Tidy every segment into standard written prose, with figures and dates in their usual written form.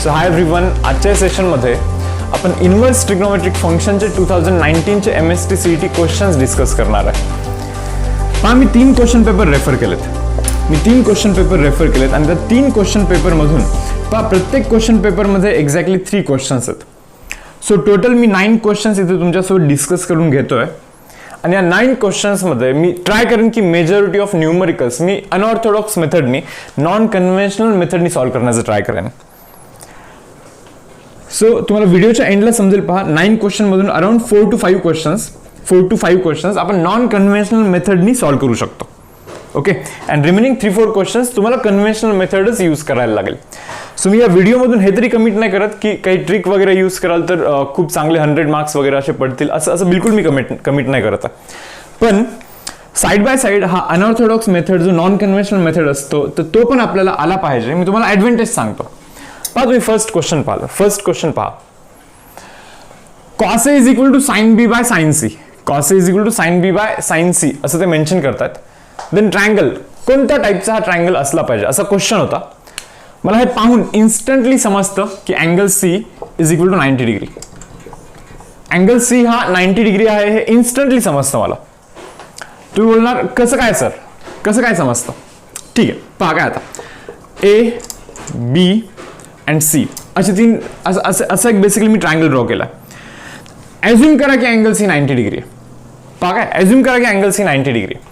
So hi everyone, आजच्या सेशनमध्ये आपण इन्व्हर्स ट्रिग्नोमेट्रिक फंक्शनचे 2019चे MST CET क्वेश्चन्स डिस्कस करणार आहे. पहा, मी 3 क्वेश्चन पेपर रेफर केलेत. आणि त्या 3 क्वेश्चन पेपरमधून पहा, प्रत्येक क्वेश्चन पेपरमध्ये एक्झॅक्टली 3 क्वेश्चन्स आहेत. सो टोटल मी 9 क्वेश्चन्स इथे तुमच्यासोबत डिस्कस करून घेतोय. आणि या 9 क्वेश्चन्समध्ये मी ट्राय करेन की मेजॉरिटी ऑफ न्यूमरिकल्स मी अनऑर्थोडॉक्स मेथडनी, नॉन कन्व्हेन्शनल मेथडनी सॉल्व्ह करण्याचा ट्राय करेन. सो तुम्हाला व्हिडिओच्या एंडला समजेल. पहा, 9 क्वेश्चनमधून अराउंड 4 to 5 क्वेश्चन्स आपण नॉन कन्व्हेन्शनल मेथडनी सॉल्व्ह करू शकतो. ओके, अँड रिमेनिंग 3-4 क्वेश्चन्स तुम्हाला कन्व्हेन्शनल मेथडच यूज करायला लागेल. सो मी या व्हिडिओमधून हे तरी कमिट नाही करत की काही ट्रिक वगैरे यूज कराल तर खूप चांगले 100 मार्क्स वगैरे असे पडतील, असं बिलकुल मी कमिट नाही करत. पण साइड बाय साइड हा अनऑर्थोडॉक्स मेथड जो नॉन कन्व्हेन्शनल मेथड असतो तर तो पण आपल्याला आला पाहिजे. मी तुम्हाला ॲडव्हान्टेज सांगतो. पहा, तुम्ही फर्स्ट क्वेश्चन पहा. cos A is equal to sin B by sin C. cos A is equal to sin B by sin C असं ते मेन्शन करतात. देन ट्रायंगल, कोणत्या टाईपचा हा ट्रायंगल असला पाहिजे असा क्वेश्चन होता. मला हे पाहून इन्स्टंटली समजतं की angle C is equal to 90 degree. Angle C हा 90 डिग्री आहे हे इन्स्टंटली समजतं मला. तुम्ही बोलणार कसं काय सर, कसं काय समजतं? ठीक आहे, पहा काय आता A, B अँड C असे 3 असं एक बेसिकली मी ट्रायंगल ड्रॉ केला. ॲझ्युम करा की अँगल C 90 डिग्री आहे. पहा काय, ॲझ्युम करा की अँगल C 90 डिग्री आहे.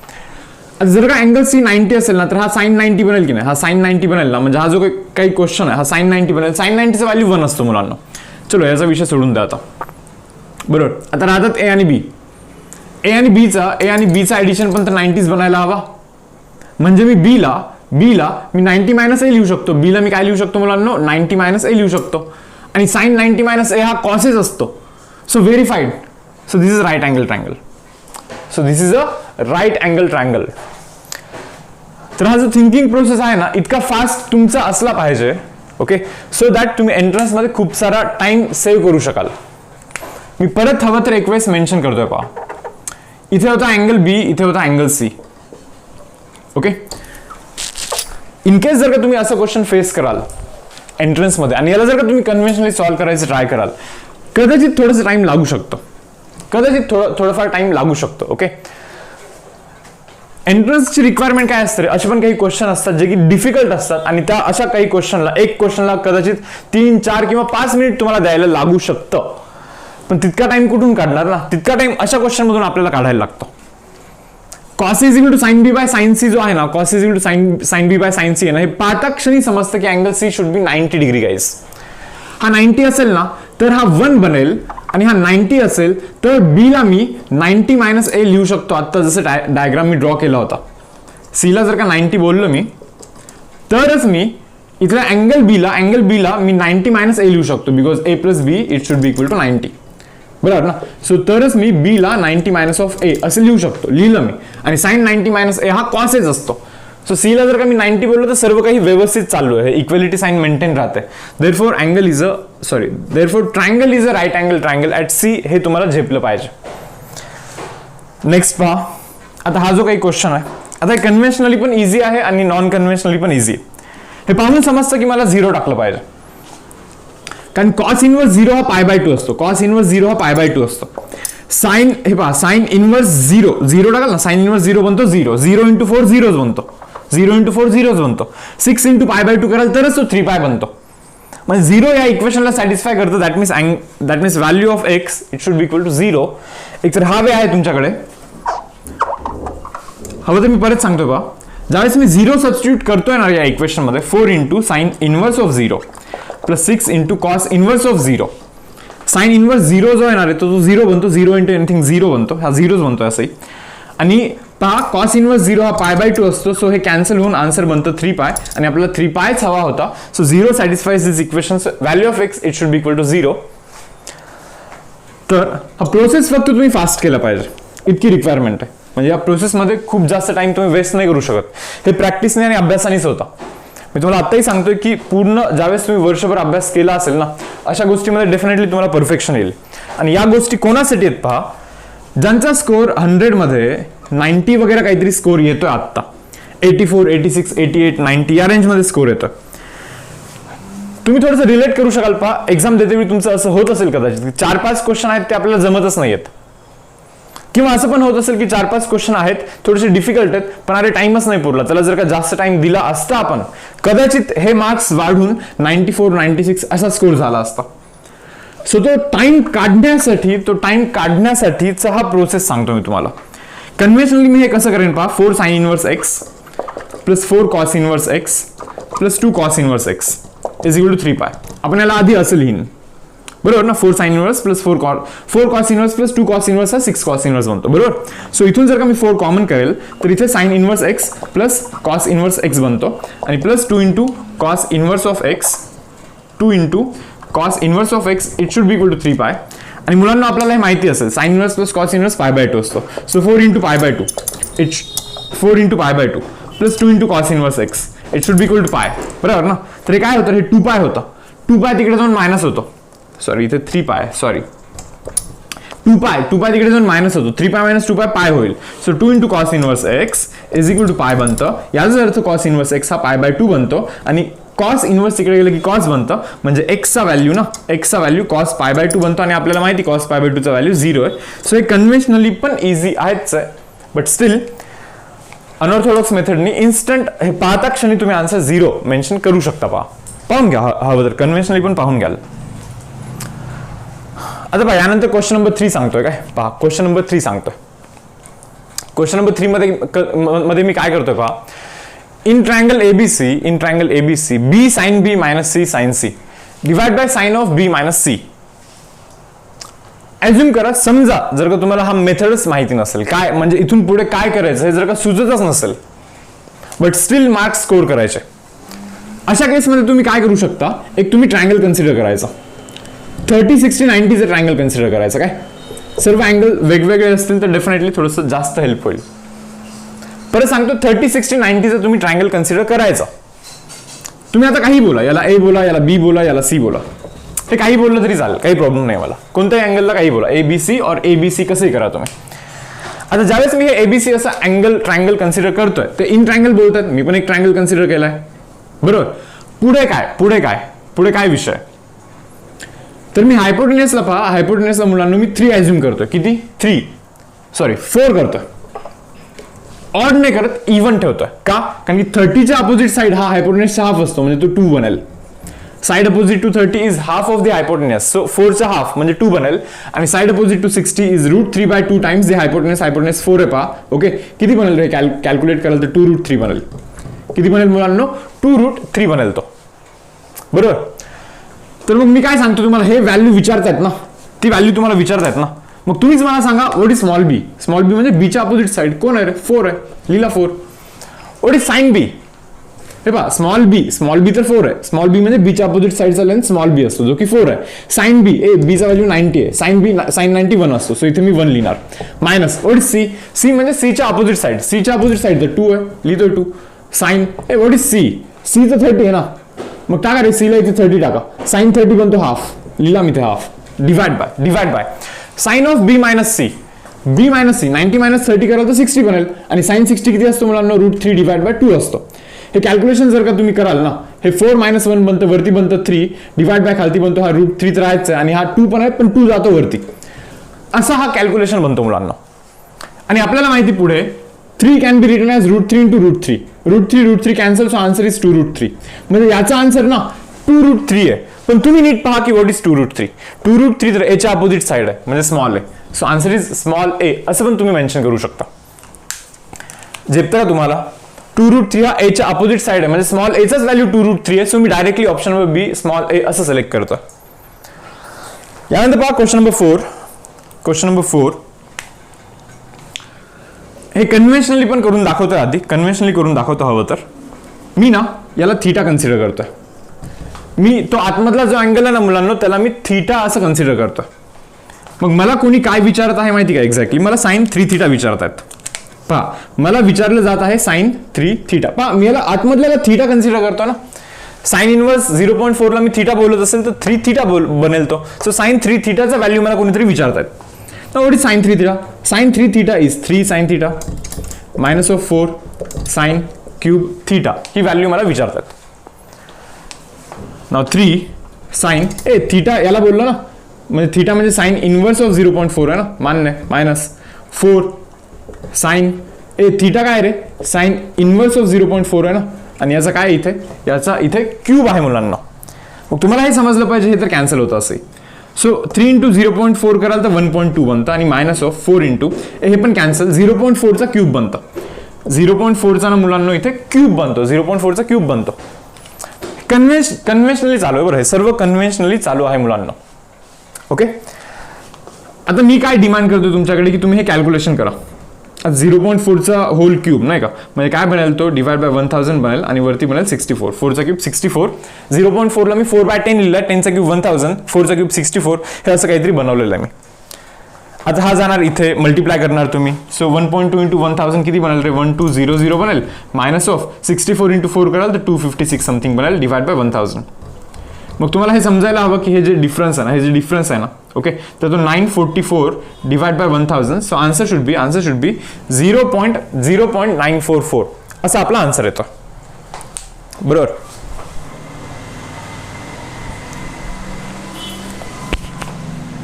जर का अँगल C 90 असेल ना तर हा साइन 90 बनेल की नाही? हा साइन 90 बनेल ना. म्हणजे हा जो काही क्वेश्चन आहे हा साइन 90 बनेल. साइन 90चं व्हॅल्यू 1 असतो मुलांना. चलो याचा विषय सोडून द्या आता. बरोबर, आता राहतात A आणि B. A आणि Bचा ॲडिशन पण तर 90च बनायला हवा. म्हणजे मी बीला मी 90 मायनस A लिहू शकतो. बीला मी काय लिहू शकतो मुलांना? 90 मायनस A लिहू शकतो. आणि साइन 90 मायनस A हा कॉसेच असतो. So verified. So this is right angle triangle. तर हा जो थिंकिंग प्रोसेस आहे ना इतका फास्ट तुमचा असला पाहिजे. ओके, सो दॅट तुम्ही एंट्रन्स मध्ये खूप सारा टाइम सेव्ह करू शकाल. मी परत हवं तर एक वेळेस मेन्शन करतोय. पहा, इथे होता अँगल B, इथे होता angle C. Okay, in case जर का तुम्ही असं क्वेश्चन फेस कराल एंट्रन्स मध्ये आणि याला जर का तुम्ही कन्व्हेन्शनली सॉल्व्ह करायचं ट्राय कराल, कदाचित थोडंसं टाइम लागू शकतो. थोडंफार टाइम लागू शकतो. ओके, एंट्रन्सची रिक्वायरमेंट काय असते? असे पण काही क्वेश्चन असतात जे की डिफिकल्ट असतात आणि त्या अशा काही एक क्वेश्चनला कदाचित 3, 4 किंवा 5 मिनिट तुम्हाला द्यायला लागू शकतं. पण तितका टाइम कुठून काढणार ना? तितका टाइम अशा क्वेश्चन मधून आपल्याला काढायला लागतो. cos A is equal to sin B by sin C जो आहे ना, cos A is equal to sin B by sin C आहे ना, हे पाहता क्षणी समजतं की angle C should be 90 degree guys. हा 90 असेल ना तर हा 1 बनेल आणि हा 90 असेल तर B ला मी 90 मायनस A लिहू शकतो. आता जसं डायग्राम मी ड्रॉ केला होता. C ला जर का 90 बोललो मी तरच मी इथल्या अँगल B ला मी 90 मायनस A लिहू शकतो. Because A plus B it should be equal to 90. बरोबर ना? सो तरच मी B ला 90 मायनस ऑफ A असं लिहू शकतो. लिहिलं मी. आणि साइन 90 मायनस A हा कॉसेच असतो. सो C ला जर का मी 90 बोललो तर सर्व काही व्यवस्थित चालू आहे. इक्वेलिटी साइन मेंटेन राहते. Therefore triangle is a right angle triangle at C हे तुम्हाला झेपलं पाहिजे. नेक्स्ट पहा, आता हा जो काही क्वेश्चन आहे आता हे कन्व्हेन्शनली पण इझी आहे आणि नॉन कन्व्हेन्शनली पण इझी आहे. हे पाहून समजतं की मला 0 टाकलं पाहिजे. कारण cos इनवर्स 0 हा π/2 असतो. साइन हे पहा, साइन इनवर्स 0 टाकाल ना, साइन इनवर्स 0 बनतो 0 into 4 0 बनतो. 6 into π/2 कराल तरच तो 3π बनतो. म्हणजे 0 या इक्वेशनला सॅटिस्फाय करतो. That means value of x it should be equal to 0. एक तर हा वे आहे तुमच्याकडे. हवं तर मी परत सांगतोय. पहा, ज्यावेळेस मी 0 सबस्टिट्यूट करतोय ना या इक्वेशन मध्ये, 4 into sine inverse of 0 plus 6 into cos inverse of 0. Sine inverse 0 जो येणार आहे तो 0 बनतो. 0 into एनिथिंग 0 बनतो. हा 0च बनतो असंही. आणि पहा, कॉस इनवर्स 0 हा π/2 असतो. सो हे कॅन्सल होऊन आन्सर बनतो 3π आणि आपल्याला 3πच हवा होता. So 0 satisfies this equation. Value of x it should be equal to 0. तर हा प्रोसेस फक्त तुम्ही फास्ट केला पाहिजे, इतकी रिक्वायरमेंट आहे. म्हणजे या प्रोसेसमध्ये खूप जास्त टाइम तुम्ही वेस्ट नाही करू शकत. हे प्रॅक्टिसने आणि अभ्यासानेच होता. मी तुम्हाला आत्ताही सांगतोय की पूर्ण ज्यावेळेस तुम्ही वर्षभर अभ्यास केला असेल ना अशा गोष्टीमध्ये डेफिनेटली तुम्हाला परफेक्शन येईल. आणि या गोष्टी कोणासाठी आहेत? पहा, ज्यांचा स्कोर 100 मध्ये 90 वगैरे काहीतरी स्कोर येतोय आत्ता, 84, 86, 88, 90 या रेंजमध्ये स्कोर येतोय. तुम्ही थोडंसं रिलेट करू शकाल पहा, एक्झाम देतेवेळी तुमचं असं होत असेल कदाचित की 4-5 क्वेश्चन आहेत ते आपल्याला जमतच नाहीयेत, किंवा असं पण होत असेल की 4-5 क्वेश्चन आहेत थोडेसे डिफिकल्ट आहेत, पण अरे टाइमच नाही पुरला, त्याला जर का जास्त टाइम दिला असता आपण कदाचित हे मार्क्स वाढून 94-96 असा स्कोर झाला असता. सो तो टाइम काढण्यासाठीचा हा प्रोसेस सांगतो मी तुम्हाला. कन्व्हेन्शनली मी हे कसं करेन पहा, 4 sin inverse X plus 4 cos inverse X plus 2 cos inverse X is equal to 3π. आपण याला आधी असं लिहिन, बरोबर ना. 4 sin inverse plus 4 cos inverse plus 2 cos inverse हा 6 cos इनवर्स बनतो, बरोबर. सो इथून जर का मी 4 कॉमन करेल तर इथे sin inverse X plus cos inverse X बनतो आणि plus 2 into cos inverse of X, 2 into cos inverse of X it should be equal to 3π. आणि मुलांना आपल्याला हे माहिती असेल sin inverse plus cos inverse π/2 असतो. So 4 into π/2 4 into π/2 plus 2 into cos inverse X it should be equal to π, बरोबर ना. तर हे काय होतं, हे 2π होतं, 2π तिकडे जाऊन मायनस होतो, सॉरी इथे 3π, सॉरी 2π तिकडे जाऊन मायनस होतो, 3π - 2π π होईल. So 2 into cos inverse X is equal to π बनतं. याचा अर्थ cos इनवर्स एक्स हा π/2 बनतो आणि cos इनवर्स तिकडे गेलं की cos बनतं, म्हणजे एक्सचा व्हॅल्यू ना, एक्सचा व्हॅल्यू cos π/2 बनतो आणि आपल्याला माहिती cos π/2 चा व्हॅल्यू 0 आहे. सो हे कन्व्हेन्शनली पण इझी आहेच आहे, बट स्टील अनऑर्थोडॉक्स मेथडनी इन्स्टंट हे पाहता क्षणी तुम्ही आन्सर 0 मेन्शन करू शकता. पाहून घ्या हवं तर, कन्व्हेन्शनली पण पाहून घ्याल. आता पहा यानंतर क्वेश्चन नंबर 3 सांगतोय काय, पहा क्वेश्चन नंबर 3 सांगतोय. क्वेश्चन नंबर 3 मध्ये मी काय करतोय पहा, in triangle ABC B sine B minus C sine C divide by sine of B minus C. Assume करा, समजा जर का तुम्हाला हा मेथडच माहिती नसेल, काय म्हणजे इथून पुढे काय करायचं हे जर का सुचतच नसेल, बट स्टील मार्क्स स्कोर करायचे, अशा केसमध्ये तुम्ही काय करू शकता, एक तुम्ही ट्रायंगल कन्सिडर करायचा, 30, 60, 90 ट्रायंगल कन्सिडर करायचं. काय सर्व अँगल वेगवेगळे असतील तर डेफिनेटली थोडंसं जास्त हेल्प होईल. परत सांगतो, 30, 60, 90 तुम्ही ट्रायंगल कन्सिडर करायचा. तुम्ही आता काही बोला, याला ए बोला, याला बी बोला, याला सी बोला, हे काही बोललं तरी चालेल, काही प्रॉब्लेम नाही मला. कोणत्याही अँगलला काही बोला, एबीसी और एबीसी कसंही करा तुम्ही. आता ज्यावेळेस मी हे एबीसी असं अँगल ट्रायंगल कन्सिडर करतोय ते इन ट्रायंगल बोलतात, मी पण एक ट्रायंगल कन्सिडर केलाय, बरोबर. पुढे काय विषय, तर मी हायपोटेन्युसला पहा, हायपोटेन्युसला मुलांना मी 3 ॲज्युम करतोय. किती? 4 करतोय. ऑड नाही करत, इव्हन ठेवतोय. का? कारण की 30च्या अपोजिट साइड हा हायपोटेन्युसचा हाफ असतो, म्हणजे तो 2 बनेल. Side opposite to 30 is half of the hypotenuse, so 4चा हाफ म्हणजे 2 बनेल. आणि side opposite to 60 is √3/2 times the hypotenuse. Hypotenuse 4 आहे पहा, ओके. किती बनेल रे, कॅल्क्युलेट कराल तर 2√3 बनेल. किती बनेल मुलांनो? 2√3 बनेल तो, बरोबर. तर मग मी काय सांगतो तुम्हाला, हे व्हॅल्यू विचारतायत ना, ती व्हॅल्यू तुम्हाला विचारतायत ना, मग तुम्हीच मला सांगा what is small B. Small B म्हणजे बीच्या अपोजिट साइड कोण आहे रे, 4 आहे, लिहिला 4. व्हॉट इज साइन बी, हे पहा स्मॉल बी तर 4 आहे. स्मॉल बी म्हणजे बीच्या अपोजिट साइडचा लेंथ स्मॉल बी असतो, जो की 4 आहे. साइन बी, बीचा व्हॅल्यू 90 आहे, साइन 91 असतो, सो इथे मी 1 लिहिणार. मायनस व्हॉट इज सी म्हणजे सीच्या अपोजिट साइड, तर 2 आहे, लिहितोय 2. साइन व्हॉट इज सी तर 30 आहे ना, मग टाका रे सीला इथे 30 टाका. साइन 30 बनतो हाफ, लिहिला मी ते half. Divide by sine of B minus C 90 - 30 कराल तर 60 बनेल. आणि साइन 60 किती असतो मुलांना, √3/2 असतो. हे कॅल्क्युलेशन जर का तुम्ही कराल ना, हे 4 - 1 बनतं, वरती बनतं 3, डिवाइड बाय खालती बनतो हा √3 तर आहेच आहे, आणि हा 2 पण आहे, पण 2 जातो वरती, असा हा कॅल्क्युलेशन बनतो मुलांना. आणि आपल्याला माहिती पुढे 3 can be written as √3 × √3. √3 cancel, so answer is 2√3. म्हणजे याचा आन्सर ना 2√3 आहे. पण तुम्ही नीट पहा की व्हॉट इज 2√3. 2√3 तर एच्या अपोजिट साइड आहे, म्हणजे स्मॉल आहे, सो आन्सर इज स्मॉल ए, असं पण तुम्ही मेन्शन करू शकता. झेपतं का तुम्हाला? 2√3 हा एच्या अपोजिट साइड आहे, म्हणजे स्मॉल एचाच व्हॅल्यू 2√3 आहे, सो मी डायरेक्टली ऑप्शन नंबर बी स्मॉल ए असं सिलेक्ट करतो. यानंतर पहा क्वेश्चन नंबर 4. हे कन्व्हेन्शनली पण करून दाखवतोय, आधी कन्व्हेन्शनली करून दाखवतो हवं तर. मी ना याला थीटा कन्सिडर करतोय. मी तो आतमधला जो अँगल आहे ना मुलांना, त्याला मी थीटा असं कन्सिडर करतोय. मग मला कोणी काय विचारत आहे माहिती का, एक्झॅक्टली मला साइन 3θ विचारतात. पहा मला विचारलं जात आहे साइन 3θ. पहा मी याला आतमधल्याला थीटा कन्सिडर करतो ना, साइन इनवर्स 0.4 ला मी थीटा बोलत असेल तर 3θ बनेल तो. सो साइन 3θ चा व्हॅल्यू मला कोणीतरी विचारतात. Now what is sin 3θ? Sin 3θ is 3 sin θ minus of 4 sin cube θ. He value मला विचारतात. नाव 3 साइन थीटा याला बोललो ना, म्हणजे थीटा म्हणजे साइन इनवर्स ऑफ 0.4 आहे ना, मान्य, मायनस 4 साइन थीटा काय रे, साइन इनवर्स ऑफ 0.4 आहे ना, आणि याचा काय इथे, याचा इथे क्यूब आहे मुलांना. मग तुम्हाला हे समजलं पाहिजे, हे तर कॅन्सल होतं असे. सो 3 इंटू 0.4 कराल तर 1.2 बनतं, आणि मायनस ऑफ 4 इंटू हे पण कॅन्सल, 0.4चा क्यूब बनतं. 0.4चा ना मुलांना इथे क्यूब बनतो, 0.4चा क्यूब बनतो. कन्व्हेन्शनली चालू आहे बरं, हे सर्व कन्व्हेन्शनली चालू आहे मुलांना. ओके, आता मी काय डिमांड करतो तुमच्याकडे की तुम्ही हे कॅल्क्युलेशन करा. 0.4चा होल क्यूब नाही का, म्हणजे काय बनेल, तो डिवाइड बाय 1000 बनेल आणि वरती बनेल 64. 4चा क्यूब 64, 0.4ला मी 4/10 लिहिला, 10चा क्यूब 1000, 4चा क्यूब 64, हे असं काहीतरी बनवलेलं आहे मी. आता हा जाणार इथे, मल्टिप्लाय करणार तुम्ही. सो 1.2 इंटू 1000 किती बनेल रे, 1200 बनेल, मायनस ऑफ 64 इंटू 4 कराल तर 256 समथिंग बनेल, डिवाइड बाय 1000. मग तुम्हाला हे समजायला हवं की हे जे डिफरन्स आहे ना, हे जे डिफरन्स आहे ना, ओके, तर तो 944 divide by 1000. So answer should be 0.944 असा आपला आन्सर येतो, बरोबर.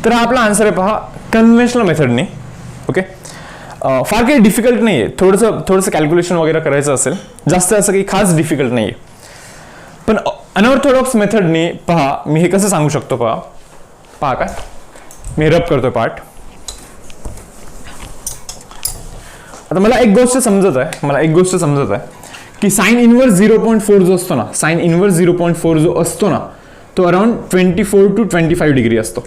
तर हा आपला आन्सर आहे पहा, कन्व्हेन्शनल मेथडने. ओके, फार काही डिफिकल्ट नाही आहे, थोडंसं कॅल्क्युलेशन वगैरे करायचं असेल, जास्त असं काही खास डिफिकल्ट नाही आहे. पण अनऑर्थोडॉक्स मेथडने पहा मी हे कसं सांगू शकतो, पहा काय मी रब करतोय पार्ट. आता मला एक गोष्ट समजत आहे की साइन इनवर्स 0.4 जो असतो ना, साइन इनवर्स 0.4 जो असतो ना, तो अराउंड 24 to 25 डिग्री असतो.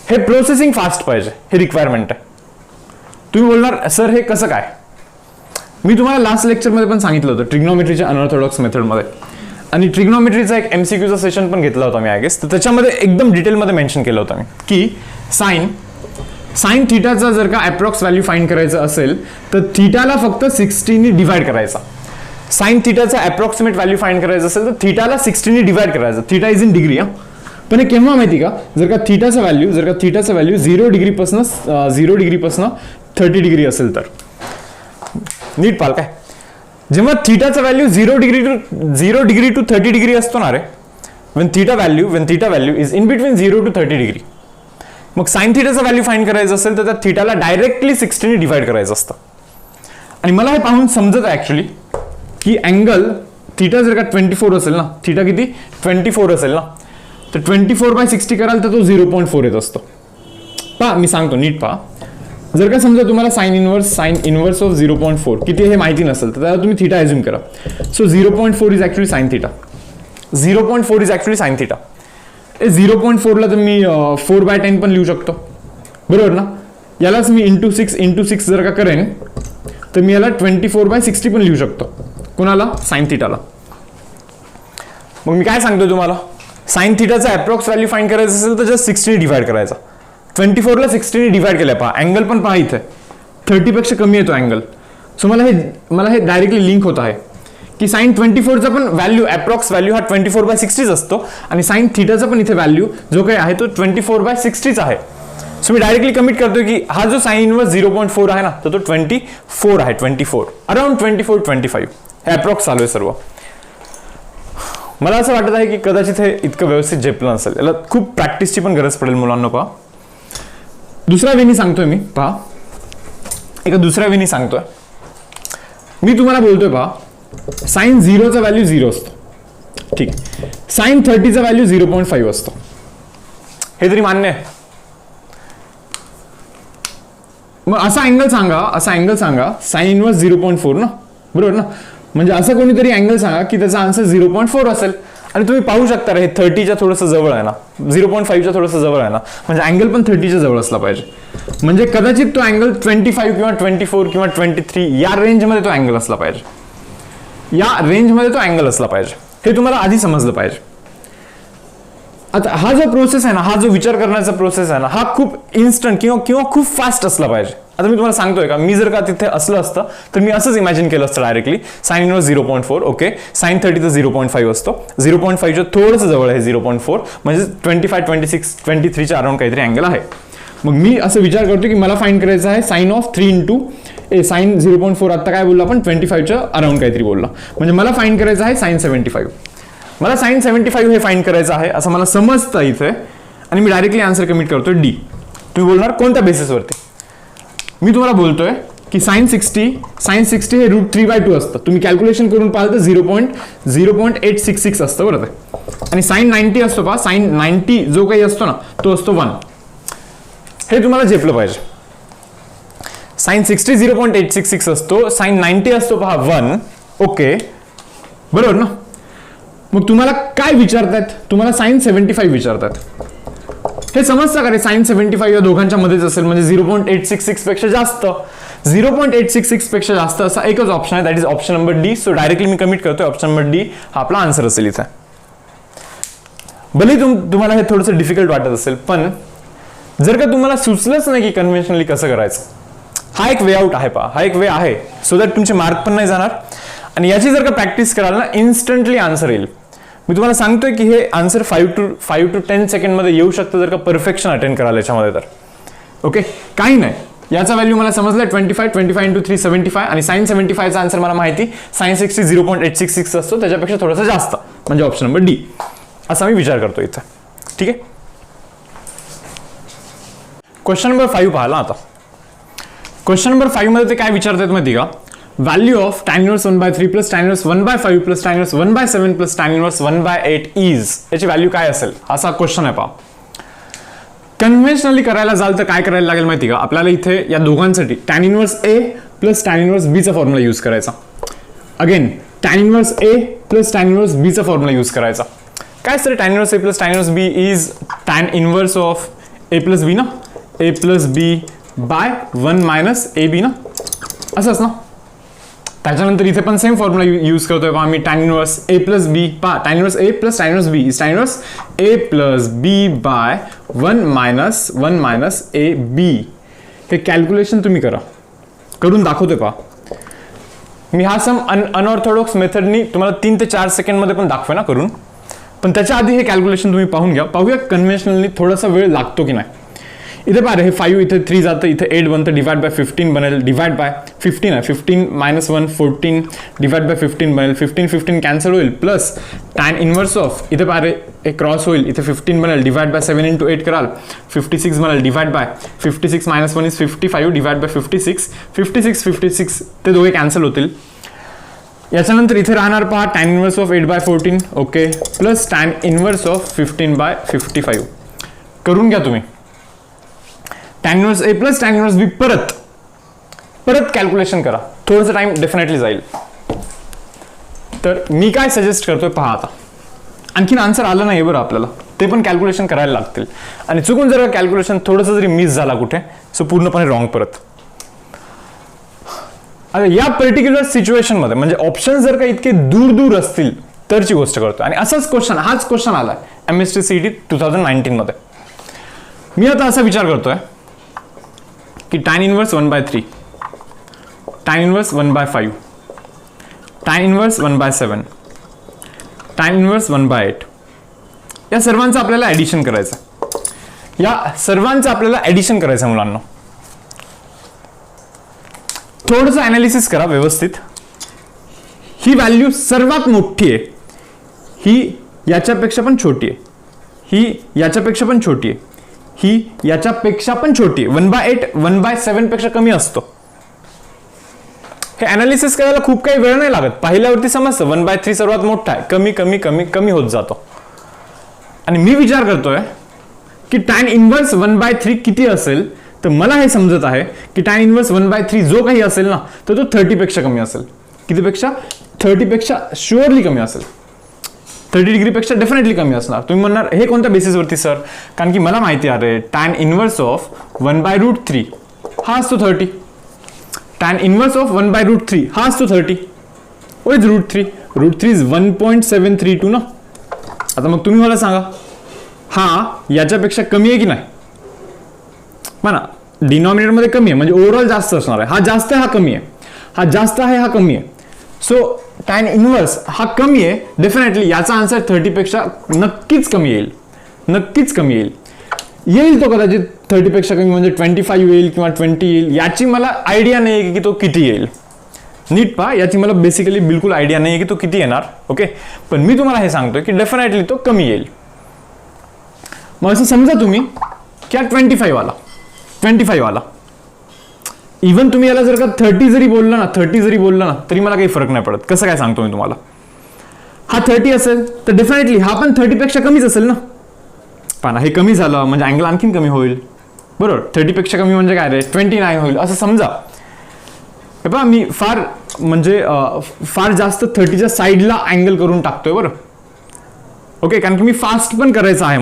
हे प्रोसेसिंग फास्ट पाहिजे, हे रिक्वायरमेंट आहे. तुम्ही बोलणार सर हे कसं काय, मी तुम्हाला लास्ट लेक्चरमध्ये पण सांगितलं होतं ट्रिग्नोमेट्रीच्या अनऑर्थोडॉक्स मेथडमध्ये, आणि ट्रिग्नोमेट्रीचा एक MCQचा सेशन पण घेतला होता मी आय गेस, तर त्याच्यामध्ये एकदम डिटेलमध्ये मेन्शन केलं होतं मी की साइन थीटाचा जर का अप्रॉक्स व्हॅल्यू फाइंड करायचं असेल तर थीटाला फक्त 60 ने डिवाइड करायचा. साइन थीटाचा अप्रॉक्सिमेट व्हॅल्यू फाइंड करायचं असेल तर थीटाला 60 ने डिवाइड करायचं. Theta is in degree. पण हे केव्हा माहिती का, जर का थीटाचा व्हॅल्यू 0 डिग्रीपासून 30 डिग्री असेल तर. नीट पाल काय, जेव्हा थीटाचा व्हॅल्यू 0 डिग्री टू 30 डिग्री असतो ना रे, when theta value is in between 0 to 30 degree, मग साइन थीटाचा व्हॅल्यू फाइंड करायचं असेल तर त्या थीटाला डायरेक्टली 60 ने डिवाइड करायचं असतं. आणि मला हे पाहून समजत आहे ऍक्च्युली की अँगल थीटा जर का 24 असेल ना, थीटा किती 24 असेल ना, तर 24/60 कराल तर तो 0.4 येत असतो. पहा मी सांगतो नीट पहा, जर का समजा तुम्हाला साइन इनवर्स ऑफ 0.4 किती हे माहिती नसेल तर त्याला तुम्ही थीटा अज्यूम करा. So 0.4 is actually sine theta. 0.4 ला तर मी 4/10 पण लिहू शकतो, बरोबर ना. यालाच मी इंटू 6 जर का करेन तर मी याला 24/60 पण लिहू शकतो. कोणाला, साइन थीटाला. मग मी काय सांगतो तुम्हाला, साइन थीटाचा अप्रॉक्स व्हॅल्यू फाइंड करायचं असेल तर जस्ट 60 ने डिवाइड करायचा. 24ला 60 ने डिवाइड केलं, पहा अँगल पण पहा इथे 30 पेक्षा कमी येतो अँगल. सो मला हे डायरेक्टली लिंक होत आहे की साइन 24चा पण व्हॅल्यू अप्रॉक्स व्हॅल्यू हा 24/60 असतो, आणि साइन थीटाचा पण इथे व्हॅल्यू जो काही आहे तो 24/60 आहे. सो मी डायरेक्टली कमिट करतो की हा जो साइन इनवर्स 0.4 आहे ना, तर तो 24 आहे, 24 अराउंड 24-25 हे अप्रॉक्स चालू आहे सर्व. मला असं वाटत आहे की कदाचित हे इतकं व्यवस्थित झेपलं नसेल, याला खूप प्रॅक्टिसची पण गरज पडेल मुलांना. पहा दुसरा वेनी सांगतोय मी, पहा एका दुसऱ्या वेनी सांगतोय मी तुम्हाला, बोलतोय पहा साइन 0चा व्हॅल्यू 0 असतो, ठीक. साइन 30चा व्हॅल्यू 0.5 असतो, हे तरी मान्य आहे. मग असा अँगल सांगा साइन इनवर्स 0.4 ना, बरोबर ना. म्हणजे असं कोणीतरी अँगल सांगा की त्याचा आन्सर 0.4 असेल, आणि तुम्ही पाहू शकता रे 30च्या थोडंसं जवळ आहे ना, 0.5च्या थोडंसं जवळ आहे ना, म्हणजे अँगल पण 30च्या जवळ असला पाहिजे. म्हणजे कदाचित तो अँगल 25 किंवा 24 किंवा 23 या रेंजमध्ये तो अँगल असला पाहिजे, हे तुम्हाला आधी समजलं पाहिजे. आता हा जो प्रोसेस आहे ना, हा जो विचार करण्याचा प्रोसेस आहे ना, हा खूप इन्स्टंट किंवा खूप फास्ट असला पाहिजे. आता मी तुम्हाला सांगतोय का, मी जर का तिथे असलं असतं तर मी असंच इमॅजिन केलं असतं directly, sine inverse 0.4 okay, sine 30 तर 0.5 असतो, 0.5च्या थोडंसं जवळ आहे 0.4, म्हणजे 25, 26, 23च्या अराउंड काहीतरी अँगल आहे. मग मी असं विचार करतो की मला फाइंड करायचं आहे साइन ऑफ 3 इंटू साइन 0.4 आता काय बोललो आपण 25च्या अराउंड काहीतरी बोलला, म्हणजे मला फाइंड करायचं आहे साइन 75. मला साइन 75 हे फाइंड करायचं आहे असं मला समजतं इथे, आणि मी डायरेक्टली आन्सर कमिट करतोय डी. तुम्ही बोलणार कोणत्या बेसिसवरती? मी तुम्हाला बोलतोय की साइन 60 हे √3/2 असतं. तुम्ही कॅल्क्युलेशन करून पाहिलं तर 0.866 असतं बरोबर. आणि साइन 90 असतो पहा, साइन 90 जो काही असतो ना तो असतो 1. हे तुम्हाला झेपलं पाहिजे. साइन 60 0.866 असतो, साइन 90 असतो पहा 1. ओके बरोबर ना. मग तुम्हाला काय विचारतात? तुम्हाला साइन 75 विचारतात. हे समजतं का रे? साइन 75 या दोघांच्या मध्येच असेल म्हणजे 0.866 पेक्षा जास्त. 0.866 पेक्षा जास्त असा एकच ऑप्शन आहे, that is option number D. So directly me commit करतोय ऑप्शन नंबर डी हा आपला आन्सर असेल इथे. भले तुम्हाला हे थोडंसं डिफिकल्ट वाटत असेल, पण जर का तुम्हाला सुचलंच नाही की कन्व्हेन्शनली कसं करायचं, हा एक वे आउट आहे पहा, हा एक वे आहे, सो दॅट तुमचे मार्क पण नाही जाणार. आणि याची जर का प्रॅक्टिस कराल ना इन्स्टंटली आन्सर येईल. मी तुम्हाला सांगतोय की हे आन्सर 5 to 10 सेकंडमध्ये येऊ शकतं जर का परफेक्शन अटेंड कराल याच्यामध्ये तर. ओके काही नाही, याचा व्हॅल्यू मला समजलं 25 × 3 75, आणि साइन 75 चा आन्सर मला माहिती साइन 60 0.866 असतो, त्याच्यापेक्षा थोडासा जास्त म्हणजे ऑप्शन नंबर डी असा मी विचार करतो इथं. ठीक आहे. क्वेश्चन नंबर 5 पाहिला आता. क्वेश्चन नंबर 5 मध्ये ते काय विचारतात माहिती का? Value of tan inverse 1/3 plus tan inverse 1/5 plus tan inverse 1/7 plus tan inverse 1/8 is, याची व्हॅल्यू काय असेल असा क्वेश्चन आहे पहा. कन्व्हेन्शनली करायला जाल तर काय करायला लागेल माहिती का? आपल्याला इथे या दोघांसाठी tan inverse A plus tan inverse B चा फॉर्म्युला यूज करायचा. Again tan inverse A plus tan inverse B चा फॉर्म्युला यूज करायचा. काय असतं tan inverse A plus tan inverse B is tan inverse of A plus B ना, A plus B by 1 minus A B ना, असंच ना. त्याच्यानंतर इथे पण सेम फॉर्म्युला यूज करतोय पहा मी, tan inverse A plus B पहा, tan inverse A plus tan inverse B is tan inverse A plus B by 1 minus A B. हे कॅल्क्युलेशन तुम्ही करून दाखवतोय पहा मी. हा सम अनऑर्थोडॉक्स मेथडनी तुम्हाला 3 ते 4 सेकंडमध्ये पण दाखवे ना करून, पण त्याच्या आधी हे कॅल्क्युलेशन तुम्ही पाहून घ्या. पाहूया कन्व्हेन्शनली थोडासा वेळ लागतो की नाही. इथे पहा हे 5 इथे 3 जातं, इथे 8 बनतं, डिवाइड बाय 15 बनेल, डिवाइड बाय 15 आहे, 15 - 1 14 डिवाइड बाय 15 बनेल, 15 कॅन्सल होईल, प्लस tan इनवर्स ऑफ इथे पहा हे क्रॉस होईल, इथे 15 बनेल, डिवाइड बाय 7 × 8 कराल 56 बनेल, divide by 56 - 1 is 55 divide by 56 ते दोघे कॅन्सल होतील. याच्यानंतर इथे राहणार पहा tan inverse of 8/14 okay, plus tan inverse of 15/55. करून घ्या तुम्ही. tan inverse A plus tan inverse बी परत कॅल्क्युलेशन करा, थोडंसं टाइम डेफिनेटली जाईल. तर मी काय सजेस्ट करतोय पहा आता, आणखीन आन्सर आलं नाही बरं आपल्याला, ते पण कॅल्क्युलेशन करायला लागतील. आणि चुकून जर कॅल्क्युलेशन थोडंसं जरी मिस झाला कुठे, सो पूर्णपणे रॉंग परत. आता या पर्टिक्युलर सिच्युएशनमध्ये म्हणजे ऑप्शन जर का इतके दूर असतील तरची गोष्ट करतो. आणि हाच क्वेश्चन आलाय MST CET 2019 मध्ये. मी आता असा विचार करतोय की tan inverse 1/3, tan inverse 1/5, tan inverse 1/7, tan inverse 1/8 या सर्वांचं आपल्याला ऍडिशन करायचं. मुलांना थोडंसं अनालिसिस करा व्यवस्थित. ही व्हॅल्यू सर्वात मोठी आहे, ही याच्यापेक्षा पण छोटी आहे, ही याच्यापेक्षा पण छोटी आहे, ही याच्यापेक्षा पण छोटी आहे. 1/8 1/7 पेक्षा कमी असतो. हे अनालिसिस करायला खूप काही वेळ नाही लागत, पाहिल्यावरती समजतं 1/3 सर्वात मोठा आहे, कमी कमी कमी कमी होत जातो. आणि मी विचार करतोय की tan इनवर्स 1/3 किती असेल, तर मला हे समजत आहे की tan इनवर्स 1/3 जो काही असेल ना तर तो 30 पेक्षा कमी असेल. कितीपेक्षा? 30 पेक्षा शुअरली कमी असेल. 30 डिग्रीपेक्षा डेफिनेटली कमी असणार. तुम्ही म्हणणार हे कोणत्या बेसिसवरती सर? कारण की मला माहिती आहे tan इनवर्स ऑफ 1/√3 हा असतो 30. tan इनवर्स ऑफ 1/√3 हा असतो 30. विथ √3 इज 1.732 ना. आता मग तुम्ही मला सांगा हा याच्यापेक्षा कमी आहे की नाही? म्हणा डिनॉमिनेटर मध्ये कमी आहे म्हणजे ओव्हरऑल जास्त असणार आहे. हा जास्त आहे, हा कमी आहे, हा जास्त आहे, हा कमी आहे. सो tan इनवर्स हा कमी आहे डेफिनेटली. याचा आन्सर 30 पेक्षा नक्कीच कमी येईल, नक्कीच कमी येईल तो कदाचित 30 पेक्षा कमी म्हणजे 25 येईल किंवा 20 येईल. याची मला आयडिया नाही की तो किती येईल. नीट पहा, याची मला बेसिकली बिलकुल आयडिया नाही आहे की तो किती येणार. ओके, पण मी तुम्हाला हे सांगतोय की डेफिनेटली तो कमी येईल. मग असं समजा तुम्ही की हा 25 आला. इव्हन तुम्ही याला जर का 30 जरी बोलला ना तरी मला काही फरक नाही पडत. कसं काय सांगतो मी तुम्हाला, हा 30 असेल तर डेफिनेटली हा पण 30 पेक्षा कमीच असेल ना. पण हे कमी झालं म्हणजे अँगल आणखीन कमी होईल. बरोबर, 30 पेक्षा कमी म्हणजे काय रे, 29 होईल असं समजा. हे पहा, मी फार जास्त 30च्या साईडला अँगल करून टाकतोय बरं. ओके, कारण की मी फास्ट पण करायचं आहे.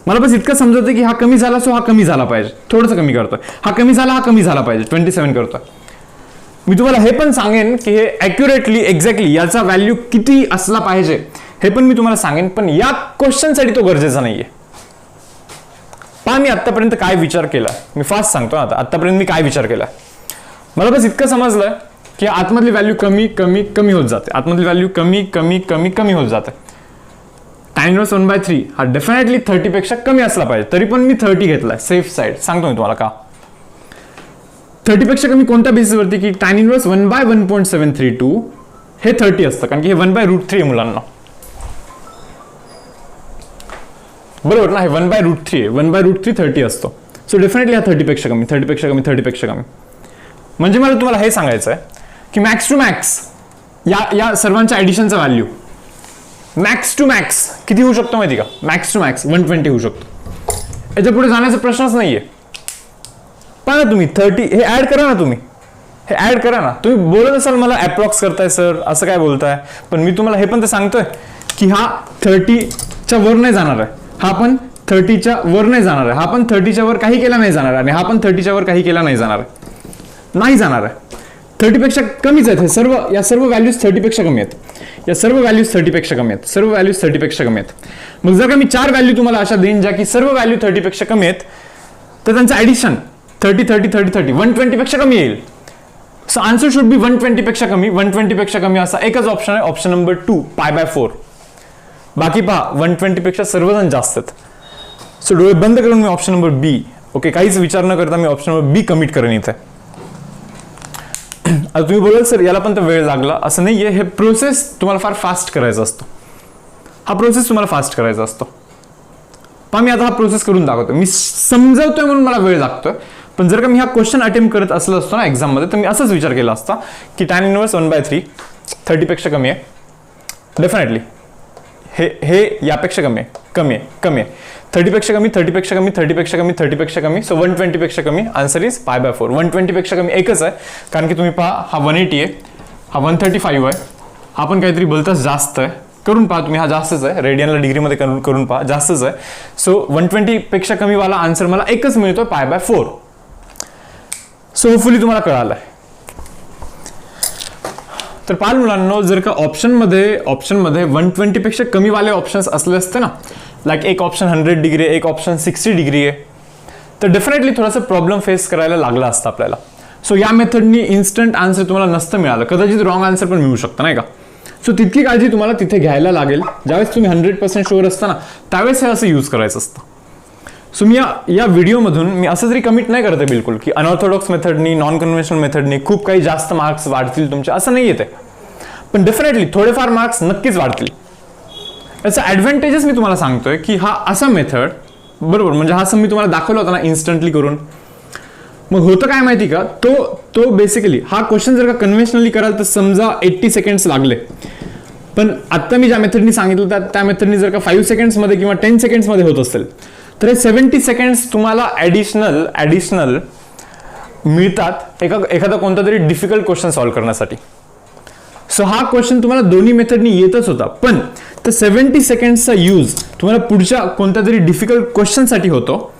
मला बस इतकं समजतं की हा कमी झाला, सो हा कमी झाला पाहिजे, थोडंसं कमी करतोय. हा कमी झाला पाहिजे, 27 करतोय. मी तुम्हाला हे पण सांगेन की हे ॲक्युरेटली एक्झॅक्टली याचा व्हॅल्यू किती असला पाहिजे हे पण मी तुम्हाला सांगेन, पण या क्वेश्चनसाठी तो गरजेचा नाहीये. पहा, मी आतापर्यंत काय विचार केला, मी फास्ट सांगतो आता. आतापर्यंत मी काय विचार केला, मला बस इतकं समजलं की आतमधली व्हॅल्यू कमी होत जाते. आतमधली व्हॅल्यू कमी होत जाते. tan इनवर्स 1/3 हा डेफिनेटली 30 पेक्षा कमी असला पाहिजे. तरी पण मी 30 घेतलाय, सेफ साईड. सांगतो मी तुम्हाला का. 30 पेक्षा कमी कोणत्या बेसिसवरती की tan इनवर्स 1/1.732 हे 30 असतं, कारण की हे 1/√3 आहे मुलांना. बरोबर ना, हे 1/√3 आहे. 1/√3 30 असतो. सो डेफिनेटली हा 30 पेक्षा कमी. म्हणजे मला तुम्हाला हे सांगायचं आहे की मॅक्स टू मॅक्स या सर्वांच्या ऍडिशनचा व्हॅल्यू मॅक्स टू मॅक्स किती होऊ शकतो माहिती का. मॅक्स टू मॅक्स 120 होऊ शकतो. याच्या पुढे जाण्याचा प्रश्नच नाहीये. पहा ना, तुम्ही 30 हे ऍड करा ना. तुम्ही बोलत असाल मला अप्रॉक्स करताय सर, असं काय बोलताय, पण मी तुम्हाला हे पण तर सांगतोय की हा 30च्या वर नाही जाणार आहे, हा पण 30च्या वर नाही जाणार आहे, हा पण 30च्या वर काही केला नाही जाणार, आणि हा पण 30च्या वर काही केला नाही जाणार आहे. 30 पेक्षा कमीच आहेत. या सर्व व्हॅल्यूज 30 पेक्षा कमी आहेत. सर्व व्हॅल्यूज 30 पेक्षा कमी आहेत. मग जर का मी 4 व्हॅल्यू तुम्हाला अशा देईन ज्या की सर्व व्हॅल्यू 30 पेक्षा कमी आहेत, तर त्यांचं ऍडिशन 30 120 पेक्षा कमी येईल. सो आन्सर शुड बी 120 पेक्षा कमी असा एकच ऑप्शन आहे, ऑप्शन नंबर 2 π/4. बाकी पहा 120 पेक्षा सर्वजण जास्त आहेत. सो डोळे बंद करून मी ऑप्शन नंबर बी, ओके, काहीच विचार न करता मी ऑप्शन नंबर बी कमिट करेन इथे. आता तुम्ही बोलाल सर याला पण तर वेळ लागला, असं नाहीये. हे प्रोसेस तुम्हाला फार फास्ट करायचा असतो. पण मी आता हा प्रोसेस करून दाखवतो. मी समजवतोय म्हणून मला वेळ लागतोय, पण जर का मी हा क्वेश्चन अटेम्प्ट करत असलो असतो ना एक्झाम मध्ये, तर मी असाच विचार केला असता की tan इनवर्स 1/3 30 पेक्षा कमी आहे. डेफिनेटली हे यापेक्षा कमी आहे. 30 पेक्षा कमी. सो 120 पेक्षा कमी. Answer is π/4. 120 पेक्षा कमी एकच आहे, कारण की तुम्ही पहा हा 180 आहे, हा 135 आहे, हा पण काहीतरी बोलताच जास्त आहे. करून पहा तुम्ही, हा जास्तच आहे. रेडियनला डिग्रीमध्ये करून पहा, जास्तच आहे. सो 120 पेक्षा कमी वाला आन्सर मला एकच मिळतोय, π/4. सो होपफुली तुम्हाला कळालंय. तर पाल मुलांनो, जर का ऑप्शनमध्ये 120 पेक्षा कमी वाले ऑप्शन्स असले असते ना, लाईक एक ऑप्शन 100 डिग्री आहे, एक ऑप्शन 60 डिग्री आहे, तर डेफिनेटली थोडासा प्रॉब्लेम फेस करायला लागला असता आपल्याला. सो या मेथडनी इन्स्टंट आन्सर तुम्हाला नसतं मिळालं, कदाचित रॉंग आन्सर पण मिळू शकतं नाही का. सो तितकी काळजी तुम्हाला तिथे घ्यायला लागेल. ज्यावेळेस तुम्ही 100% शुअर असता ना, त्यावेळेस हे असं यूज करायचं असतं. सो मी या व्हिडिओमधून मी असं जरी कमिट नाही करते बिलकुल की अनऑर्थोडॉक्स मेथडनी, नॉन कन्व्हेन्शनल मेथडनी खूप काही जास्त मार्क्स वाढतील तुमचे, असं नाही येते. पण डेफिनेटली थोडेफार मार्क्स नक्कीच वाढतील. याचा ॲडव्हान्टेजेस मी तुम्हाला सांगतोय की हा असा मेथड, बरोबर, म्हणजे हा सम मी तुम्हाला दाखवला होता ना इन्स्टंटली करून. मग होतं काय माहिती का, तो बेसिकली हा क्वेश्चन जर का कन्व्हेन्शनली कराल तर समजा 80 सेकंड्स लागले, पण आत्ता मी ज्या मेथडनी सांगितलं त्या मेथडनी जर का 5 सेकंड्समध्ये किंवा 10 सेकंड्समध्ये होत असेल, तर हे 70 सेकंड्स तुम्हाला ॲडिशनल मिळतात एखादा कोणता तरी डिफिकल्ट क्वेश्चन सॉल्व्ह करण्यासाठी. सो हा क्वेश्चन तुम्हाला दोन्ही मेथडनी येतच होता, पण तर 70 सेकंड्सचा यूज तुम्हाला पुढच्या कोणत्या तरी डिफिकल्ट क्वेश्चनसाठी होतो.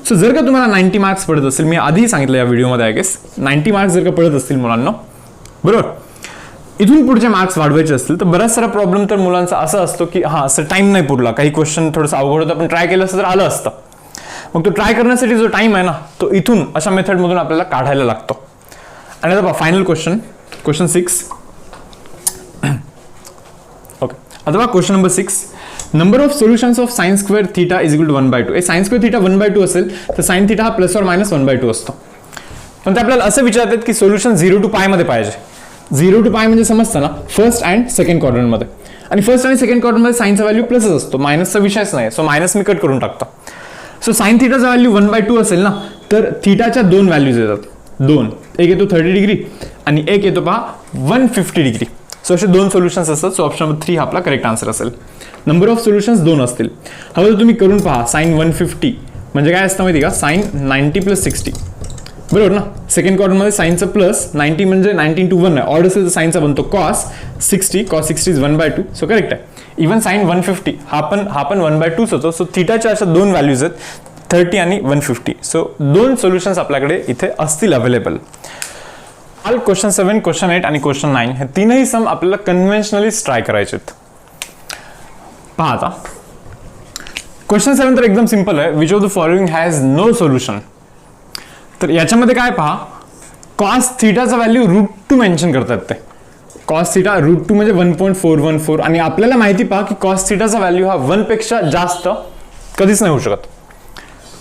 सो जर का तुम्हाला 90 मार्क्स पडत असेल, मी आधीही सांगितलं या व्हिडिओमध्ये आय गेस, 90 मार्क्स जर का पडत असतील मुलांना, बरोबर, इथून पुढचे मार्क्स वाढवायचे असतील तर बराच सारा प्रॉब्लेम तर मुलांचा असा असतो की हा असं टाइम नाही पुरला, काही क्वेश्चन थोडंसं अवघड होतं, पण ट्राय केलं असतं तर आलं असतं. मग तो ट्राय करण्यासाठी जो टाइम आहे ना, तो इथून अशा मेथडमधून आपल्याला काढायला लागतो. आणि आता फायनल क्वेश्चन 6. ओके, आता question number 6. Number of solutions of sine square theta is equal to 1/2. Sine square theta 1/2 असेल तर साइन थीटा हा प्लस और मायनस 1/2 असतो. पण ते आपल्याला असं विचारतात की सोल्युशन 0 to π मध्ये पाहिजे. 0 to पाय म्हणजे समजतं ना, फर्स्ट अँड सेकंड क्वाड्रंटमध्ये. आणि फर्स्ट आणि सेकंड क्वाड्रंटमध्ये साईनचा व्हॅल्यू प्लसच असतो, मायनसचा विषयच नाही. सो मायनस मी कट करून टाकतो. सो साईन थिटाचा व्हॅल्यू 1/2 असेल ना, तर थिटाच्या दोन व्हॅल्यूज येतात. दोन, एक येतो 30 डिग्री आणि एक येतो पहा 150 डिग्री. सो असे दोन सोल्युशन्स असतात. सो ऑप्शन नंबर 3 हा आपला करेक्ट आन्सर असेल. नंबर ऑफ सोल्युशन्स 2 असतील. हवं तुम्ही करून पहा. साईन 150 म्हणजे काय असतं माहिती का, साईन 90 + 60 बरोबर ना. सेकंड क्वाड्रंटमध्ये साईनचं प्लस 90 म्हणजे 90 × 1 आहे. ऑड असेल तर साईनचा बनतो cos 60. Cos 60 is 1/2. So correct आहे. इव्हन साईन 150 हा पण 1/2च होतो. सो थिटाच्या अशा दोन व्हॅल्यूज आहेत, 30 आणि 150. सो दोन सोल्युशन्स आपल्याकडे इथे असतील अवेलेबल. क्वेश्चन 7, क्वेश्चन 8 आणि क्वेश्चन 9 हे तीनही सम आपल्याला कन्व्हेन्शनली ट्राय करायचे आहेत. पहा आता क्वेश्चन 7 तर एकदम सिंपल आहे. Which of the following has no solution. तर याच्यामध्ये काय पहा, कॉस थिटाचा व्हॅल्यू √2 मेन्शन करतात ते. कॉस थिटा √2 म्हणजे 1.414 आणि आपल्याला माहिती पहा की कॉस थिटाचा व्हॅल्यू हा 1 पेक्षा जास्त कधीच नाही होऊ शकत.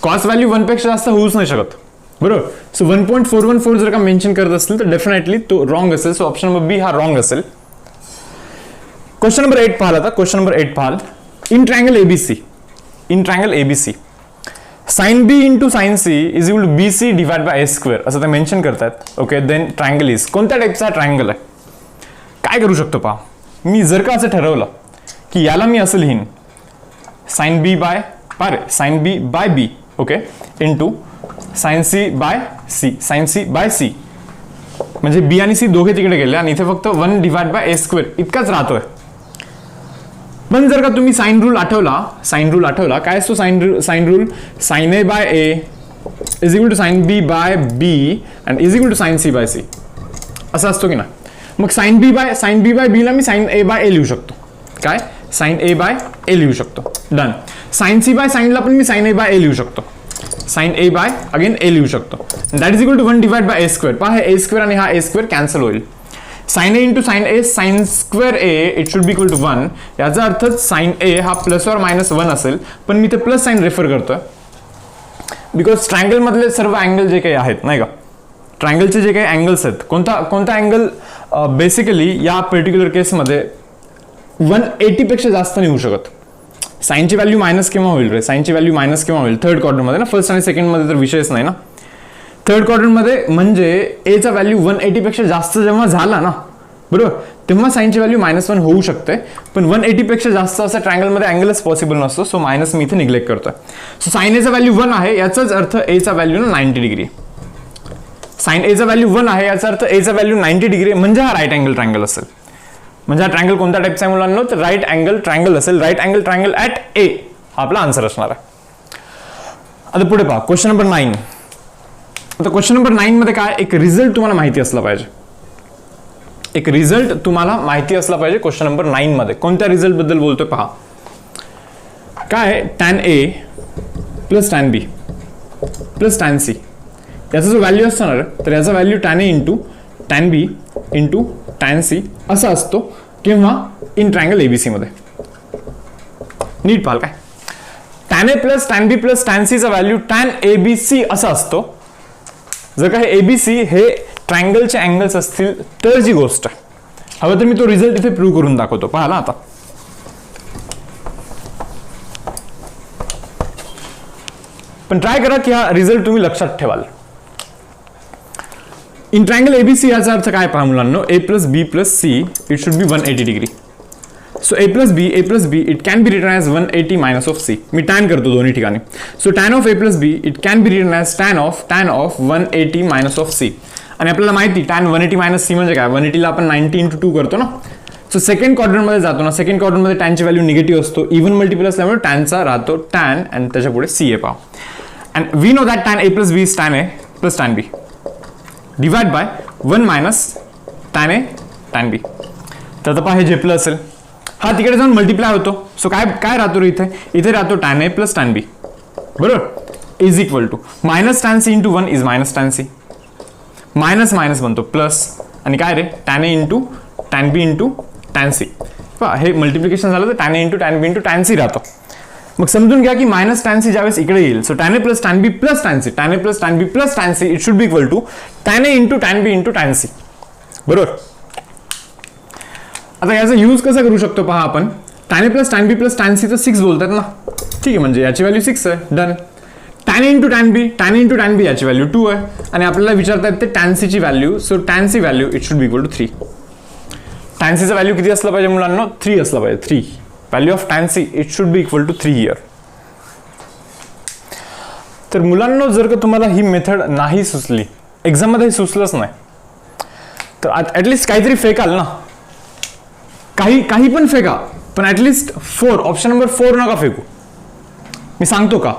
कॉस व्हॅल्यू 1 पेक्षा जास्त होऊच नाही शकत बरोबर. सो 1.414 जर का मेन्शन करत असेल तर डेफिनेटली तो रॉंग असेल. सो ऑप्शन नंबर बी हा रॉंग असेल. क्वेश्चन नंबर 8 पाहाल. आता क्वेश्चन नंबर 8 पाहाल. In triangle ABC sine B into sine C is equal to BC divide by A² असं ते मेन्शन करतात. ओके, देन ट्रायंगल इज कोणत्या टाईपचा ट्रायंगल आहे. काय करू शकतो पहा, मी जर का असं ठरवलं की याला मी असं लिहीन sine B by B okay into sine C by C म्हणजे बी आणि सी दोघे तिकडे गेले आणि इथे फक्त 1 डिवाइड बाय A² इतकाच राहतोय. पण जर का तुम्ही साइन रूल आठवला काय असतो sine rule sine A by A is equal to sine B by B and is equal to sine C by C असं असतो की ना. मग साइन बी बाय बी ला मी साइन A बाय A लिहू शकतो. काय, साइन A बाय A लिहू शकतो. Done. Sine C by sine ला पण मी साइन A बाय A लिहू शकतो. Sine A by again A लिहू शकतो. That is equal to 1 divide by A². पहा हे A² आणि हा A² कॅन्सल होईल. Sine A into sine A sin² A it should be equal to 1. याचा अर्थ साइन A हा +or-1 असेल. पण मी ते प्लस साइन रेफर करतोय बिकॉज ट्रायंगल मधले सर्व अँगल जे काही आहेत नाही का, ट्रायंगलचे जे काही अँगल्स आहेत, कोणता अँगल बेसिकली या पर्टिक्युलर केसमध्ये 180 पेक्षा जास्त नाही होऊ शकत. साइनची व्हॅल्यू मायनस केव्हा होईल रे, साइनची व्हॅल्यू मायनस केव्हा होईल, थर्ड क्वाड्रंटमध्ये ना. फर्स्ट आणि सेकंड मध्ये तर विषयच नाही ना. थर्ड क्वाड्रंटमध्ये म्हणजे एचा व्हॅल्यू 180 पेक्षा जास्त जेव्हा झाला ना बरोबर, तेव्हा साइनची व्हॅल्यू -1 होऊ शकते. पण 180 पेक्षा जास्त असं ट्रायंगलमध्ये अँगलच पॉसिबल नसतो. सो मायनस मी इथे निग्लेक्ट करतोय. सो साइन एचा व्हॅल्यू 1 आहे याचाच अर्थ एचा व्हॅल्यू ना 90 डिग्री. साइन एचा व्हॅल्यू 1 आहे याचा अर्थ एचा व्हॅल्यू 90 डिग्री म्हणजे हा राईट अँगल ट्रायंगल असेल. म्हणजे हा ट्रायंगल कोणत्या टाईपचा आहे मुलांना, तर राईट अँगल ट्रायंगल असेल. Right angle triangle at a हा आपला आन्सर असणार आहे. आता पुढे पहा क्वेश्चन नंबर 9. आता क्वेश्चन नंबर 9 मध्ये काय, एक रिझल्ट तुम्हाला माहिती असला पाहिजे. एक रिझल्ट तुम्हाला माहिती असला पाहिजे क्वेश्चन नंबर 9 मध्ये. कोणत्या रिझल्ट बद्दल बोलतोय पहा. काय, tan A plus tan B plus tan C याचा जो व्हॅल्यू असणार तर याचा value tan A into tan B into tan C असा असतो किंवा इन ट्रायंगल ABC मध्ये. नीट पाहाल काय, tan A plus tan B plus tan C चा व्हॅल्यू tan ABC असा असतो. जर का हे ABC हे ट्रायंगलचे अँगल्स असतील तर जी गोष्ट आहे. हवं तर मी तो रिझल्ट इथे प्रूव्ह करून दाखवतो. पाहा आता पण ट्राय करा की हा रिझल्ट तुम्ही लक्षात ठेवाल. इन ट्रायंगल ABC याचा अर्थ काय पहा मुलांनो, A plus B plus C it should be 180 degree. So A plus B it can be written as 180 minus of C. मी टॅन करतो दोन्ही ठिकाणी. So tan of A plus B it can be written as tan of 180 minus of C. आणि आपल्याला माहिती tan 180 minus C म्हणजे काय, 180 ला आपण 90 × 2 करतो ना. सो सेकंड क्वाड्रंटमध्ये जातो ना, सेकंड क्वाड्रंटमध्ये टॅनची व्हॅल्यू निगेटिव्ह असतो. इव्हन मल्टिपल असल्यामुळे टॅनचा राहतो टॅन आणि त्याच्या पुढे C आहे पहा. And we know that tan A plus B is tan A plus tan B divide by 1 minus tan A tan B. तर पहा हे झेपलं असेल. हा तिकडे जाऊन मल्टिप्लाय होतो. सो काय राहतो रे इथे राहतो tan A plus tan B बरोबर is equal to minus tan C into 1 is minus tan C. Minus minus बनतो प्लस आणि काय रे tan A into tan B into tan C. हे मल्टिप्लिकेशन झालं तर tan A into tan B into tan C राहतो. मग समजून घ्या की मायनस टॅन C ज्यावेळेस इकडे येईल so tan A plus tan B plus tan C, tan A plus tan B plus tan C it should be equal to tan A into tan B into tan C बरोबर. आता याचा use कसा करू शकतो पहा आपण, tan a plus tan b plus tan c तर 6 बोलतात ना, ठीक आहे, म्हणजे याची व्हॅल्यू 6 आहे, done. tan a into tan b याची व्हॅल्यू 2 आहे आणि आपल्याला विचारतात ते tan c ची value. So tan c value it should be equal to 3. tan c चा व्हॅल्यू किती असला पाहिजे मुलांना, 3 असला पाहिजे. 3 value of tan c it should be equal to 3 here. तर मुलांना जर का तुम्हाला ही मेथड नाही सुचली, एक्झाममध्ये सुचलंच नाही, तर ॲटलिस्ट काहीतरी फेकाल ना, काही पण फेका, पण ॲटलिस्ट 4 ऑप्शन नंबर 4 नका फेकू. मी सांगतो का,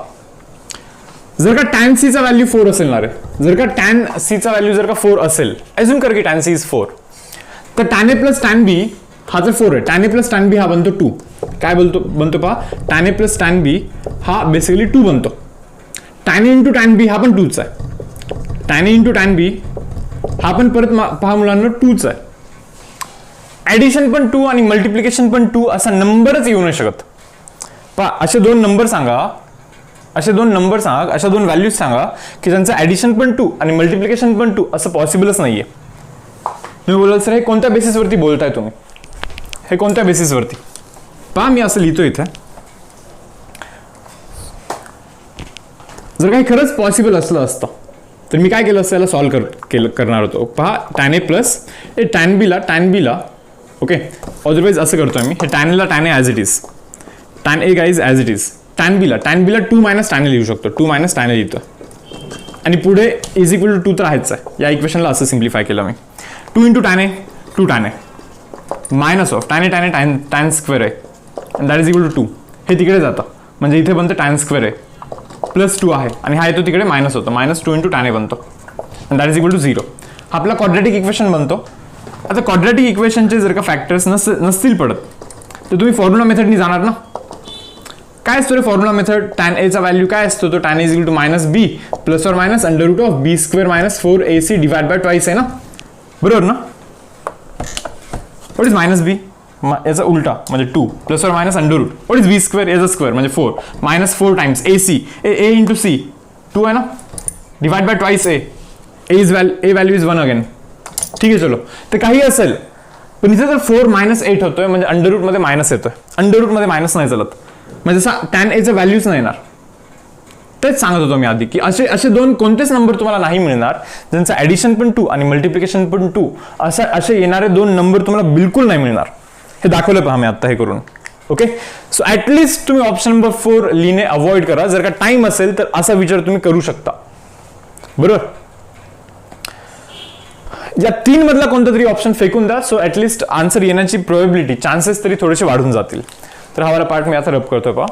जर का tan c चा व्हॅल्यू 4 असेल ना रे, जर का tan c चा व्हॅल्यू जर का 4 असेल, अजून कर की tan c इज 4, तर tan a plus tan b हा तर 4 आहे, tan a plus tan b हा बनतो 2. काय बनतो पहा, tan a plus tan b हा बेसिकली 2 बनतो. tan a into tan b हा पण 2च आहे. tan a into tan b हा पण परत पहा मुलांना 2च आहे. ॲडिशन पण 2 आणि मल्टिप्लिकेशन पण 2 असा नंबरच येऊ नाही शकत. पहा असे दोन नंबर सांगा, अशा दोन व्हॅल्यूज सांगा की ज्यांचं ॲडिशन पण 2 आणि मल्टिप्लिकेशन पण 2 असं पॉसिबलच नाहीये. तुम्ही बोलाल सर हे कोणत्या बेसिसवरती बोलताय तुम्ही, हे कोणत्या बेसिसवरती? पहा मी असं लिहितो इथे, जर काही खरंच पॉसिबल असलं असतं तर मी काय केलं असतं, याला सॉल्व्ह करणार होतो. पहा tan a plus tan b ला ओके, अदरवाईज असं करतोय मी, हे tan a as it is, tan a guys as it is, tan b ला 2 मायनस tan a लिहू शकतो, 2 मायनस tan a लिहितो आणि पुढे इज इक्वल टू 2 तर आहेच आहे. या इक्वेशनला असं सिम्प्लिफाय केलं मी, 2 into tan a 2 tan a minus of tan a tan square आहे दॅट इज इक्वल टू 2. हे तिकडे जातं म्हणजे इथे बनतं tan स्क्वेअर आहे प्लस 2 आहे आणि हा येतो तिकडे मायनस होतो, मायनस 2 इंटू tan a बनतो आणि दॅट इज इक्वल टू 0. हा आपला क्वाड्रॅटिक इक्वेशन बनतो. आता क्वाड्रॅटिक इक्वेशनचे जर का फॅक्टर्स नसतील पडत तर तुम्ही फॉर्म्युला मेथडनी जाणार ना. काय असतो रे फॉर्म्युला मेथड, tan a चा व्हॅल्यू काय असतो, तो tan a is equal to minus B plus और minus under root of B square minus 4ac divide by twice आहे ना, बरोबर ना. व्हॉट इज मायनस बी, याचा उलटा म्हणजे 2 प्लस और minus under root, what is B square, याचा स्क्वेअर म्हणजे 4 minus 4 times ac, a into c 2 आहे ना, divide by twice a value is 1 again. ठीक आहे चलो, तर काही असेल पण इथे जर 4 मायनस 8 होतोय म्हणजे अंडर रूट मध्ये मायनस येतोय, अंडर रूट मध्ये मायनस नाही चालत, म्हणजे जसा tan a चा व्हॅल्यूच नाही येणार. तेच सांगत होतो मी आधी की असे दोन कोणतेच नंबर तुम्हाला नाही मिळणार ज्यांचं ॲडिशन पण 2 आणि मल्टिप्लिकेशन पण 2 असे येणारे दोन नंबर तुम्हाला बिलकुल नाही मिळणार. हे दाखवलं पहा मी आता हे करून. ओके, सो ॲटलिस्ट तुम्ही ऑप्शन नंबर 4 लिहिणे अवॉइड करा. जर का टाइम असेल तर असा विचार तुम्ही करू शकता, बरोबर. या 3 मधला कोणता तरी ऑप्शन फेकून द्या, सो ॲटलिस्ट आन्सर येण्याची प्रोबॅबिलिटी चान्सेस तरी थोडेसे वाढून जातील. तर हा वाला पार्ट मी आता रब करतोय पहा.